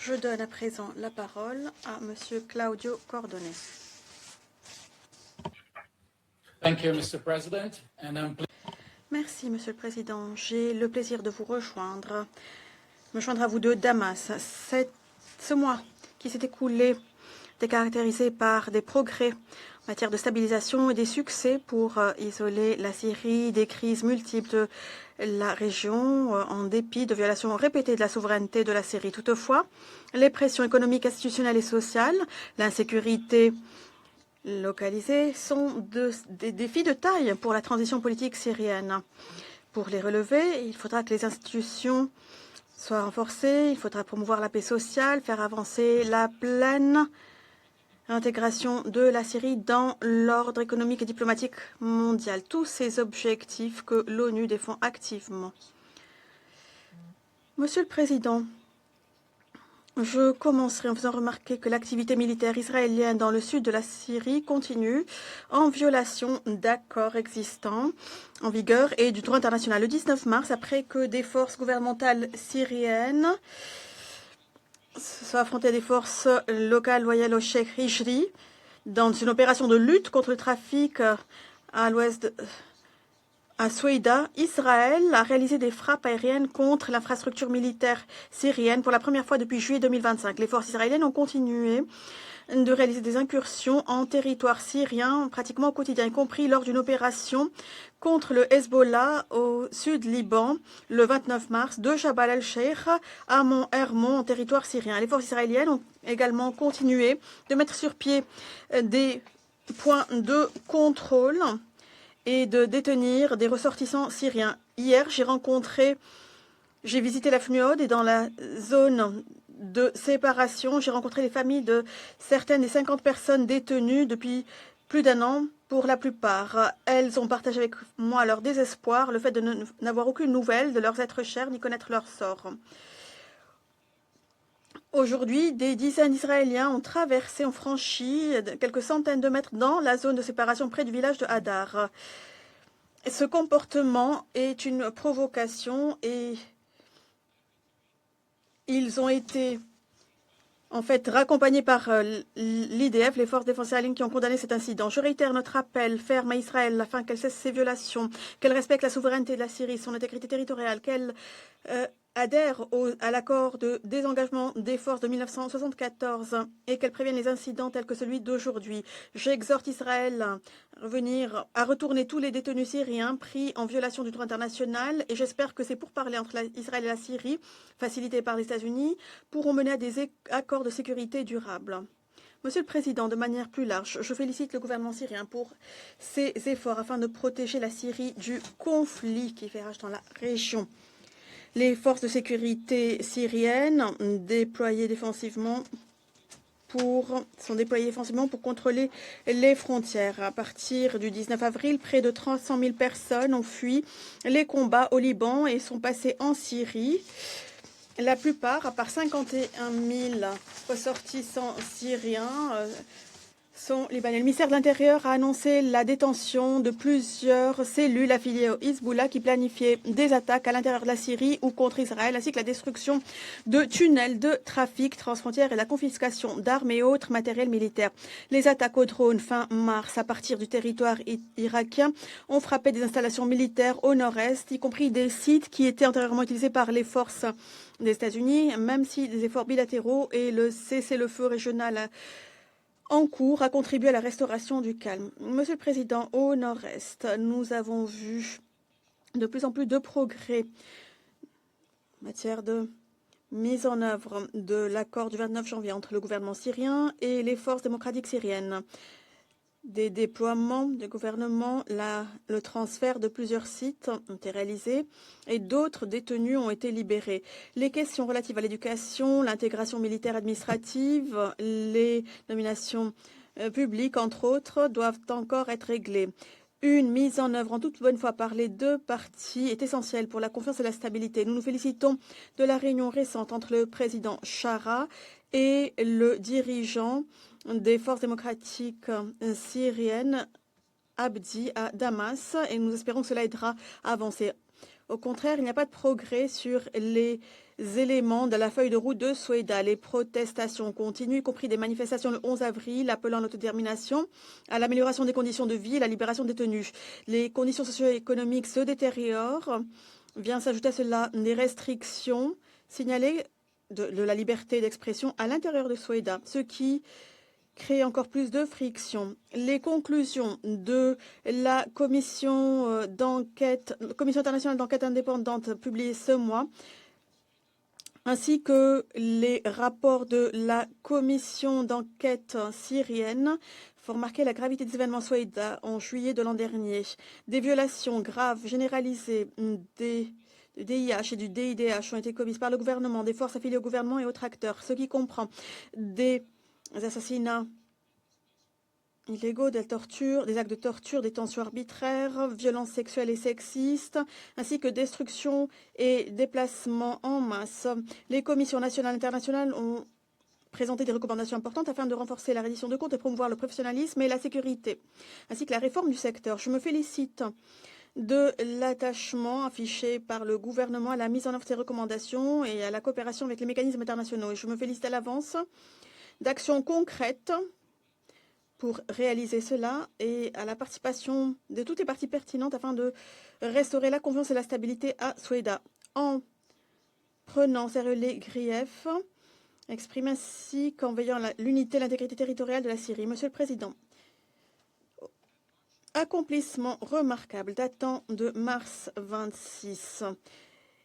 Je donne à présent la parole à Monsieur Claudio Cordone. Thank you, Mr. President, and I'm Merci, Monsieur le Président. J'ai le plaisir de vous me joindre à vous de Damas. Ce mois qui s'est écoulé était caractérisé par des progrès en matière de stabilisation et des succès pour isoler la Syrie des crises multiples de la région, en dépit de violations répétées de la souveraineté de la Syrie. Toutefois, les pressions économiques, institutionnelles et sociales, l'insécurité localisées sont des défis de taille pour la transition politique syrienne. Pour les relever, il faudra que les institutions soient renforcées, il faudra promouvoir la paix sociale, faire avancer la pleine intégration de la Syrie dans l'ordre économique et diplomatique mondial. Tous ces objectifs que l'ONU défend activement. Monsieur le Président, je commencerai en faisant remarquer que l'activité militaire israélienne dans le sud de la Syrie continue en violation d'accords existants en vigueur et du droit international. Le 19 mars, après que des forces gouvernementales syriennes se soient affrontées à des forces locales loyales au Cheikh Hijri dans une opération de lutte contre le trafic à l'ouest à Soueïda, Israël a réalisé des frappes aériennes contre l'infrastructure militaire syrienne pour la première fois depuis juillet 2025. Les forces israéliennes ont continué de réaliser des incursions en territoire syrien pratiquement au quotidien, y compris lors d'une opération contre le Hezbollah au sud Liban le 29 mars de Jabal el-Sheikh à Mont Hermon en territoire syrien. Les forces israéliennes ont également continué de mettre sur pied des points de contrôle et de détenir des ressortissants syriens. Hier, j'ai visité la FNUOD et dans la zone de séparation, j'ai rencontré les familles de certaines des 50 personnes détenues depuis plus d'un an. Pour la plupart, elles ont partagé avec moi leur désespoir, le fait de n'avoir aucune nouvelle de leurs êtres chers ni connaître leur sort. Aujourd'hui, des dizaines d'Israéliens ont franchi quelques centaines de mètres dans la zone de séparation près du village de Hadar. Ce comportement est une provocation et ils ont été en fait raccompagnés par l'IDF, les forces défense aériennes qui ont condamné cet incident. Je réitère notre appel ferme à Israël afin qu'elle cesse ses violations, qu'elle respecte la souveraineté de la Syrie, son intégrité territoriale, qu'elle adhère à l'accord de désengagement des forces de 1974 et qu'elle prévienne les incidents tels que celui d'aujourd'hui. J'exhorte Israël à retourner tous les détenus syriens pris en violation du droit international et j'espère que ces pourparlers entre Israël et la Syrie, facilités par les États-Unis, pourront mener à des accords de sécurité durables. Monsieur le Président, de manière plus large, je félicite le gouvernement syrien pour ses efforts afin de protéger la Syrie du conflit qui fait rage dans la région. Les forces de sécurité syriennes sont déployées défensivement pour contrôler les frontières. À partir du 19 avril, près de 300 000 personnes ont fui les combats au Liban et sont passées en Syrie. La plupart, à part 51 000 ressortissants syriens, sont libanais. Le ministère de l'Intérieur a annoncé la détention de plusieurs cellules affiliées au Hezbollah qui planifiaient des attaques à l'intérieur de la Syrie ou contre Israël, ainsi que la destruction de tunnels de trafic transfrontières et la confiscation d'armes et autres matériels militaires. Les attaques aux drones fin mars à partir du territoire irakien ont frappé des installations militaires au nord-est, y compris des sites qui étaient antérieurement utilisés par les forces des États-Unis, même si des efforts bilatéraux et le cessez-le-feu régional en cours a contribué à la restauration du calme. Monsieur le Président, au nord-est, nous avons vu de plus en plus de progrès en matière de mise en œuvre de l'accord du 29 janvier entre le gouvernement syrien et les forces démocratiques syriennes. Des déploiements de gouvernement, le transfert de plusieurs sites ont été réalisés et d'autres détenus ont été libérés. Les questions relatives à l'éducation, l'intégration militaire administrative, les nominations publiques, entre autres, doivent encore être réglées. Une mise en œuvre en toute bonne foi par les deux parties est essentielle pour la confiance et la stabilité. Nous nous félicitons de la réunion récente entre le président Shara et le dirigeant des forces démocratiques syriennes, Abdi, à Damas, et nous espérons que cela aidera à avancer. Au contraire, il n'y a pas de progrès sur les éléments de la feuille de route de Soweïda. Les protestations continuent, y compris des manifestations le 11 avril appelant à l'autodétermination, à l'amélioration des conditions de vie et la libération des détenus. Les conditions socio-économiques se détériorent. Vient s'ajouter à cela des restrictions signalées de la liberté d'expression à l'intérieur de Soweïda, ce qui crée encore plus de friction. Les conclusions de la commission internationale d'enquête indépendante publiées ce mois, ainsi que les rapports de la commission d'enquête syrienne, font remarquer la gravité des événements Soweïda en juillet de l'an dernier. Des violations graves généralisées du DIH et du DIDH ont été commises par le gouvernement, des forces affiliées au gouvernement et autres acteurs, ce qui comprend des assassinats illégaux, des actes de torture, détention arbitraire, violences sexuelles et sexistes, ainsi que destruction et déplacement en masse. Les commissions nationales et internationales ont présenté des recommandations importantes afin de renforcer la reddition de comptes et promouvoir le professionnalisme et la sécurité, ainsi que la réforme du secteur. Je me félicite de l'attachement affiché par le gouvernement à la mise en œuvre de ces recommandations et à la coopération avec les mécanismes internationaux. Et je me félicite à l'avance d'actions concrètes pour réaliser cela et à la participation de toutes les parties pertinentes afin de restaurer la confiance et la stabilité à Soweïda. En prenant sérieux les griefs, exprime ainsi qu'en veillant à l'unité et l'intégrité territoriale de la Syrie. Monsieur le Président, accomplissement remarquable datant de mars 26.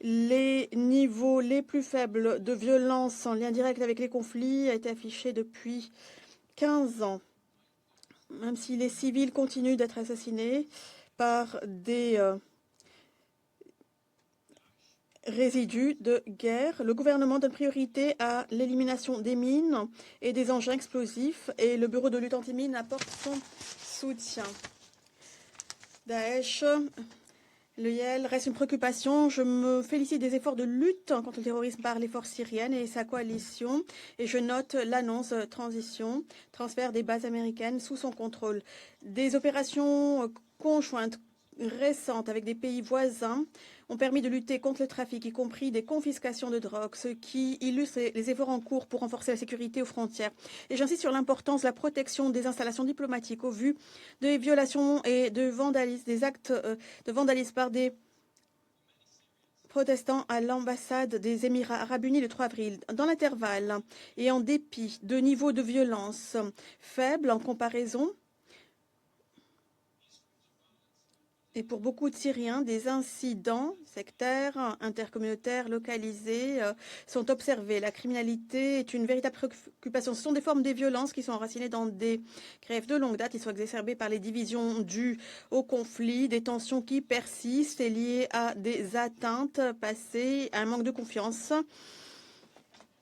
Les niveaux les plus faibles de violence en lien direct avec les conflits a été affiché depuis 15 ans. Même si les civils continuent d'être assassinés par des résidus de guerre, le gouvernement donne priorité à l'élimination des mines et des engins explosifs et le bureau de lutte anti-mines apporte son soutien. Daesh, le YEL reste une préoccupation. Je me félicite des efforts de lutte contre le terrorisme par les forces syriennes et sa coalition. Et je note l'annonce transfert des bases américaines sous son contrôle. Des opérations conjointes récentes avec des pays voisins ont permis de lutter contre le trafic, y compris des confiscations de drogue, ce qui illustre les efforts en cours pour renforcer la sécurité aux frontières. Et j'insiste sur l'importance de la protection des installations diplomatiques au vu des violations et de vandalisme, des actes de vandalisme par des protestants à l'ambassade des Émirats arabes unis le 3 avril. Dans l'intervalle, et en dépit de niveaux de violence faibles en comparaison, et pour beaucoup de Syriens, des incidents sectaires, intercommunautaires, localisés sont observés. La criminalité est une véritable préoccupation. Ce sont des formes de violence qui sont enracinées dans des grèves de longue date. Ils sont exacerbés par les divisions dues au conflit, des tensions qui persistent et liées à des atteintes passées, à un manque de confiance.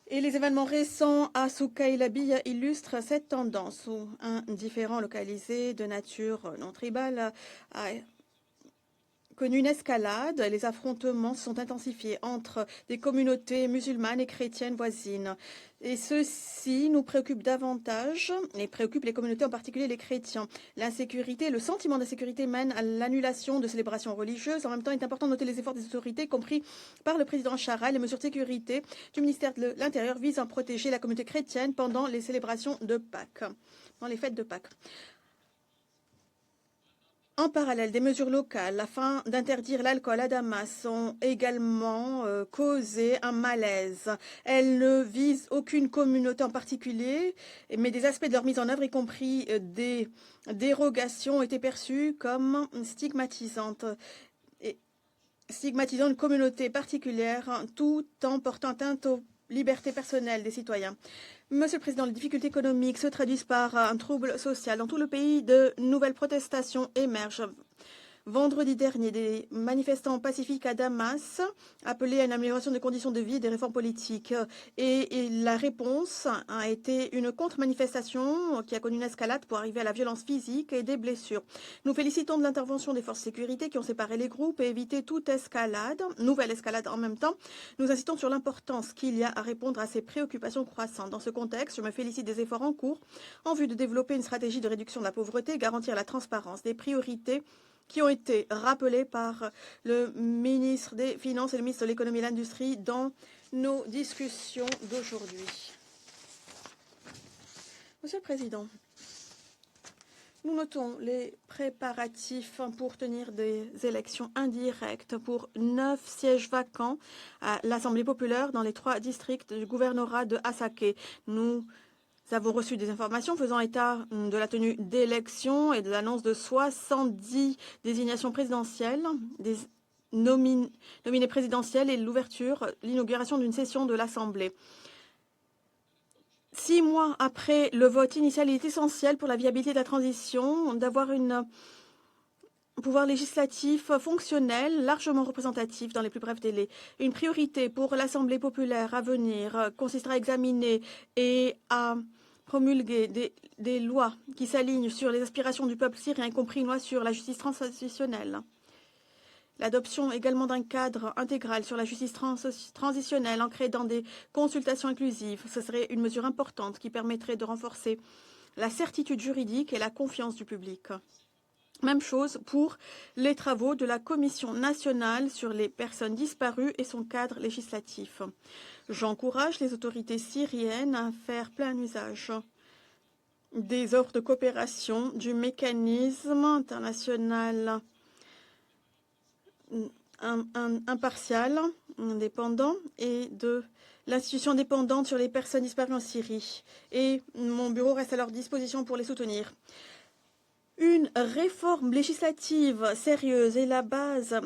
Et les événements récents à Souka et Labia illustrent cette tendance où un différend localisé de nature non tribale a connu une escalade. Les affrontements se sont intensifiés entre des communautés musulmanes et chrétiennes voisines. Et ceci nous préoccupe davantage et préoccupe les communautés, en particulier les chrétiens. L'insécurité, le sentiment d'insécurité mène à l'annulation de célébrations religieuses. En même temps, il est important de noter les efforts des autorités, compris par le président Chara, et les mesures de sécurité du ministère de l'Intérieur visant à protéger la communauté chrétienne pendant les célébrations de Pâques, dans les fêtes de Pâques. En parallèle, des mesures locales afin d'interdire l'alcool à Damas ont également causé un malaise. Elles ne visent aucune communauté en particulier, mais des aspects de leur mise en œuvre, y compris des dérogations, ont été perçus comme stigmatisantes. Stigmatisant une communauté particulière tout en portant atteinte aux libertés personnelles des citoyens. Monsieur le Président, les difficultés économiques se traduisent par un trouble social. Dans tout le pays, de nouvelles protestations émergent. Vendredi dernier, des manifestants pacifiques à Damas appelaient à une amélioration des conditions de vie et des réformes politiques. Et la réponse a été une contre-manifestation qui a connu une escalade pour arriver à la violence physique et des blessures. Nous félicitons de l'intervention des forces de sécurité qui ont séparé les groupes et évité toute escalade, nouvelle escalade en même temps. Nous insistons sur l'importance qu'il y a à répondre à ces préoccupations croissantes. Dans ce contexte, je me félicite des efforts en cours en vue de développer une stratégie de réduction de la pauvreté, garantir la transparence, des priorités qui ont été rappelés par le ministre des Finances et le ministre de l'Économie et de l'Industrie dans nos discussions d'aujourd'hui. Monsieur le Président, nous notons les préparatifs pour tenir des élections indirectes pour 9 sièges vacants à l'Assemblée populaire dans les 3 districts du gouvernorat de Asake. Nous avons reçu des informations faisant état de la tenue d'élections et de l'annonce de 70 désignations présidentielles, des nominés présidentiels et l'inauguration d'une session de l'Assemblée. 6 mois après le vote initial, il est essentiel pour la viabilité de la transition d'avoir un pouvoir législatif fonctionnel, largement représentatif dans les plus brefs délais. Une priorité pour l'Assemblée populaire à venir consistera à examiner et à promulguer des lois qui s'alignent sur les aspirations du peuple syrien, y compris une loi sur la justice transitionnelle. L'adoption également d'un cadre intégral sur la justice transitionnelle ancré dans des consultations inclusives. Ce serait une mesure importante qui permettrait de renforcer la certitude juridique et la confiance du public. Même chose pour les travaux de la Commission nationale sur les personnes disparues et son cadre législatif. J'encourage les autorités syriennes à faire plein usage des offres de coopération du mécanisme international impartial, indépendant et de l'institution indépendante sur les personnes disparues en Syrie. Et mon bureau reste à leur disposition pour les soutenir. Une réforme législative sérieuse est la base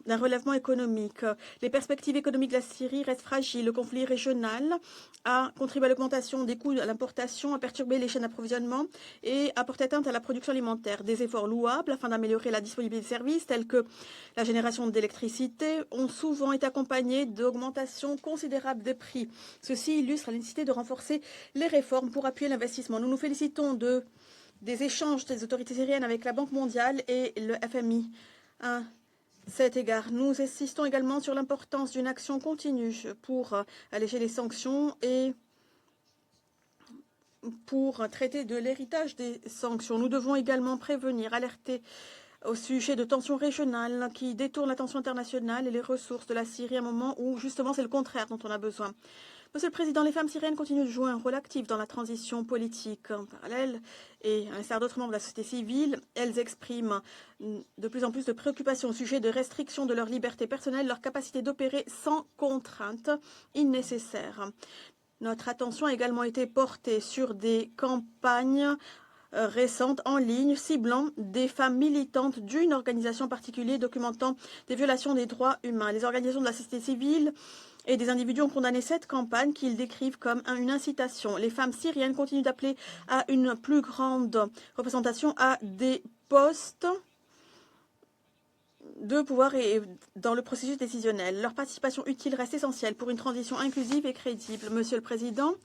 d'un relèvement économique. Les perspectives économiques de la Syrie restent fragiles. Le conflit régional a contribué à l'augmentation des coûts à l'importation, a perturbé les chaînes d'approvisionnement et a porté atteinte à la production alimentaire. Des efforts louables afin d'améliorer la disponibilité de services tels que la génération d'électricité ont souvent été accompagnés d'augmentations considérables des prix. Ceci illustre la nécessité de renforcer les réformes pour appuyer l'investissement. Nous nous félicitons des échanges des autorités syriennes avec la Banque mondiale et le FMI. À cet égard, nous insistons également sur l'importance d'une action continue pour alléger les sanctions et pour traiter de l'héritage des sanctions. Nous devons également prévenir, alerter au sujet de tensions régionales qui détournent l'attention internationale et les ressources de la Syrie à un moment où justement c'est le contraire dont on a besoin. Monsieur le Président, les femmes syriennes continuent de jouer un rôle actif dans la transition politique en parallèle et à l'instar d'autres membres de la société civile, elles expriment de plus en plus de préoccupations au sujet de restrictions de leur liberté personnelle, leur capacité d'opérer sans contrainte nécessaires. Notre attention a également été portée sur des campagnes récentes en ligne ciblant des femmes militantes d'une organisation particulière documentant des violations des droits humains. Les organisations de la société civile et des individus ont condamné cette campagne qu'ils décrivent comme une incitation. Les femmes syriennes continuent d'appeler à une plus grande représentation à des postes de pouvoir et dans le processus décisionnel. Leur participation utile reste essentielle pour une transition inclusive et crédible. Monsieur le Président,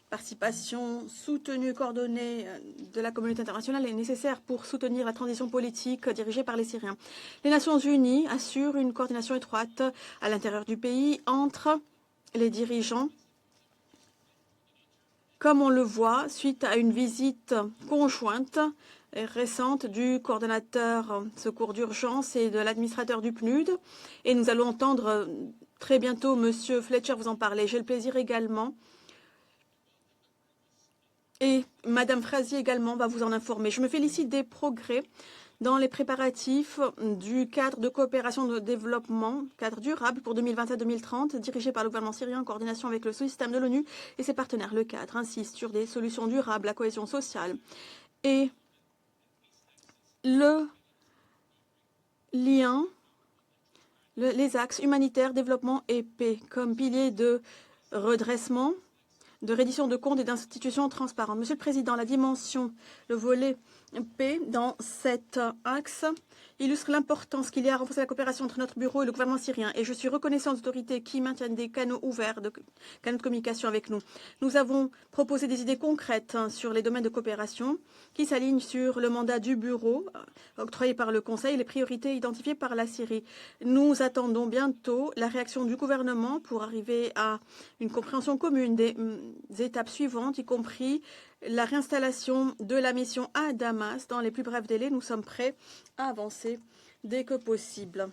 participation soutenue et coordonnée de la communauté internationale est nécessaire pour soutenir la transition politique dirigée par les Syriens. Les Nations Unies assurent une coordination étroite à l'intérieur du pays entre les dirigeants, comme on le voit suite à une visite conjointe et récente du coordonnateur secours d'urgence et de l'administrateur du PNUD. Et nous allons entendre très bientôt M. Fletcher vous en parler. J'ai le plaisir également. Et Madame Frazier également va vous en informer. Je me félicite des progrès dans les préparatifs du cadre de coopération de développement, cadre durable pour 2027-2030, dirigé par le gouvernement syrien en coordination avec le sous-système de l'ONU et ses partenaires. Le cadre insiste sur des solutions durables, la cohésion sociale et le lien, les axes humanitaires, développement et paix comme piliers de redressement, de reddition de comptes et d'institutions transparentes. Monsieur le Président, la dimension, le volet paix dans cet axe illustre l'importance qu'il y a à renforcer la coopération entre notre bureau et le gouvernement syrien. Et je suis reconnaissant aux autorités qui maintiennent des canaux ouverts, canaux de communication avec nous. Nous avons proposé des idées concrètes sur les domaines de coopération qui s'alignent sur le mandat du bureau octroyé par le Conseil et les priorités identifiées par la Syrie. Nous attendons bientôt la réaction du gouvernement pour arriver à une compréhension commune des étapes suivantes, y compris la réinstallation de la mission à Damas dans les plus brefs délais. Nous sommes prêts à avancer dès que possible.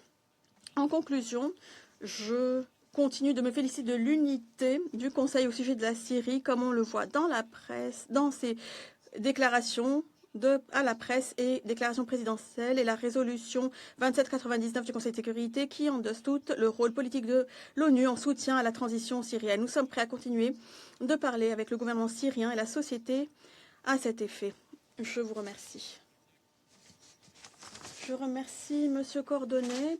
En conclusion, je continue de me féliciter de l'unité du Conseil au sujet de la Syrie, comme on le voit dans la presse, dans ses déclarations à la presse et déclarations présidentielles et la résolution 2799 du Conseil de sécurité qui endosse tout le rôle politique de l'ONU en soutien à la transition syrienne. Nous sommes prêts à continuer de parler avec le gouvernement syrien et la société à cet effet. Je vous remercie. Je remercie Monsieur Cordonnet